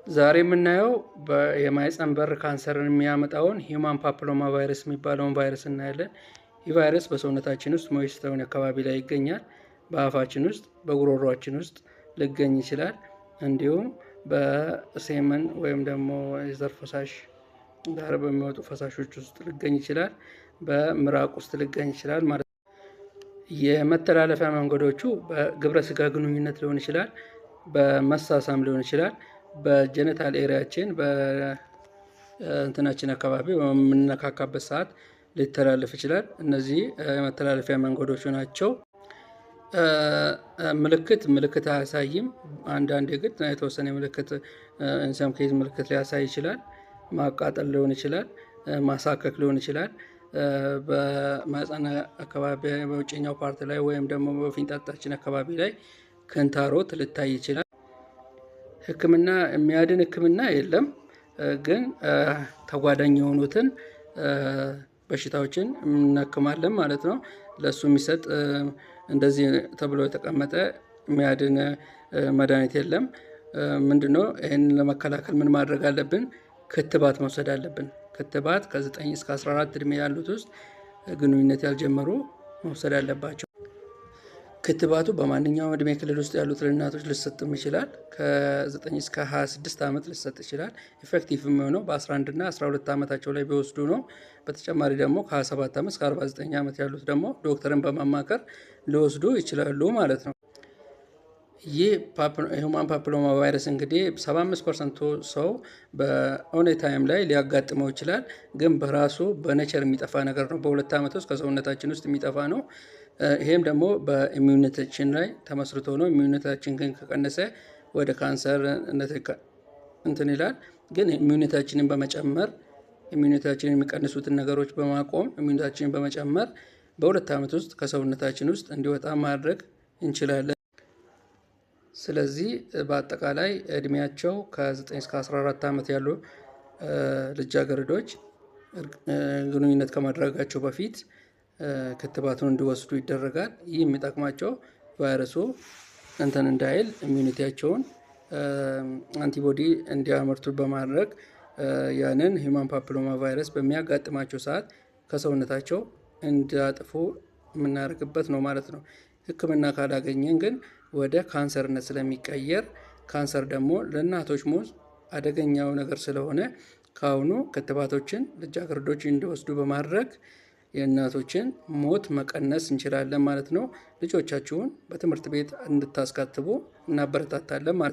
ዛሬ የምናየው የማህፀን በር ካንሰርን የሚያመጣውን ሂውማን ፓፕሎማ ቫይረስ የሚባለውን ቫይረስ እናያለን። ይህ ቫይረስ በሰውነታችን ውስጥ ሞይስት የሆነ አካባቢ ላይ ይገኛል። በአፋችን ውስጥ፣ በጉሮሯችን ውስጥ ሊገኝ ይችላል። እንዲሁም በሴመን ወይም ደግሞ የዘር ፈሳሽ ጋር በሚወጡ ፈሳሾች ውስጥ ሊገኝ ይችላል። በምራቅ ውስጥ ሊገኝ ይችላል ማለት ነው። የመተላለፊያ መንገዶቹ በግብረ ስጋ ግንኙነት ሊሆን ይችላል፣ በመሳሳም ሊሆን ይችላል፣ በጀነታል ኤሪያችን በእንትናችን አካባቢ በምንነካካበት ሰዓት ሊተላለፍ ይችላል። እነዚህ የመተላለፊያ መንገዶቹ ናቸው። ምልክት አያሳይም። አንዳንዴ ግን የተወሰነ ምልክት ኢንሰም ኬዝ ምልክት ሊያሳይ ይችላል። ማቃጠል ሊሆን ይችላል፣ ማሳከክ ሊሆን ይችላል። በማህፀን አካባቢ በውጭኛው ፓርት ላይ ወይም ደግሞ በፊንጣጣችን አካባቢ ላይ ክንታሮት ልታይ ይችላል። ህክምና የሚያድን ህክምና የለም፣ ግን ተጓዳኝ የሆኑትን በሽታዎችን እናክማለን ማለት ነው። ለሱ የሚሰጥ እንደዚህ ተብሎ የተቀመጠ የሚያድን መድኃኒት የለም። ምንድነው? ይህንን ለመከላከል ምን ማድረግ አለብን? ክትባት መውሰድ አለብን። ክትባት ከ9 እስከ 14 እድሜ ያሉት ውስጥ ግንኙነት ያልጀመሩ መውሰድ አለባቸው። ክትባቱ በማንኛውም እድሜ ክልል ውስጥ ያሉት እናቶች ሊሰጥም ይችላል። ከ9 እስከ 26 ዓመት ሊሰጥ ይችላል። ኢፌክቲቭ የሚሆነው በ11 እና 12 ዓመታቸው ላይ ቢወስዱ ነው። በተጨማሪ ደግሞ ከ27 ዓመት እስከ 49 ዓመት ያሉት ደግሞ ዶክተርን በማማከር ሊወስዱ ይችላሉ ማለት ነው። ይህ ሂውማን ፓፕሎማ ቫይረስ እንግዲህ 75% ሰው በኦኔ ታይም ላይ ሊያጋጥመው ይችላል። ግን በራሱ በኔቸር የሚጠፋ ነገር ነው። በ2 ዓመት ውስጥ ከሰውነታችን ውስጥ የሚጠፋ ነው። ይሄም ደግሞ በኢሚዩኒታችን ላይ ተመስርቶ ነው። ኢሚዩኒታችን ግን ከቀነሰ ወደ ካንሰር እንትን ይላል። ግን ኢሚዩኒታችንን በመጨመር ኢሚዩኒታችንን የሚቀንሱትን ነገሮች በማቆም ኢሚዩኒታችንን በመጨመር በ2 ዓመት ውስጥ ከሰውነታችን ውስጥ እንዲወጣ ማድረግ እንችላለን። ስለዚህ በአጠቃላይ እድሜያቸው ከ9 እስከ 14 ዓመት ያሉ ልጃገረዶች ግንኙነት ከማድረጋቸው በፊት ክትባቱን እንዲወስዱ ይደረጋል። ይህ የሚጠቅማቸው ቫይረሱ እንትን እንዳይል ኢሚዩኒቲያቸውን አንቲቦዲ እንዲያመርቱ በማድረግ ያንን ሂውማን ፓፕሎማ ቫይረስ በሚያጋጥማቸው ሰዓት ከሰውነታቸው እንዲያጥፉ የምናደርግበት ነው ማለት ነው። ህክምና ካላገኘን ግን ወደ ካንሰርነት ስለሚቀየር፣ ካንሰር ደግሞ ለእናቶች ሞት አደገኛው ነገር ስለሆነ ከአሁኑ ክትባቶችን ልጃገረዶች እንዲወስዱ በማድረግ የእናቶችን ሞት መቀነስ እንችላለን ማለት ነው። ልጆቻችሁን በትምህርት ቤት እንድታስከትቡ እናበረታታለን ማለት ነው።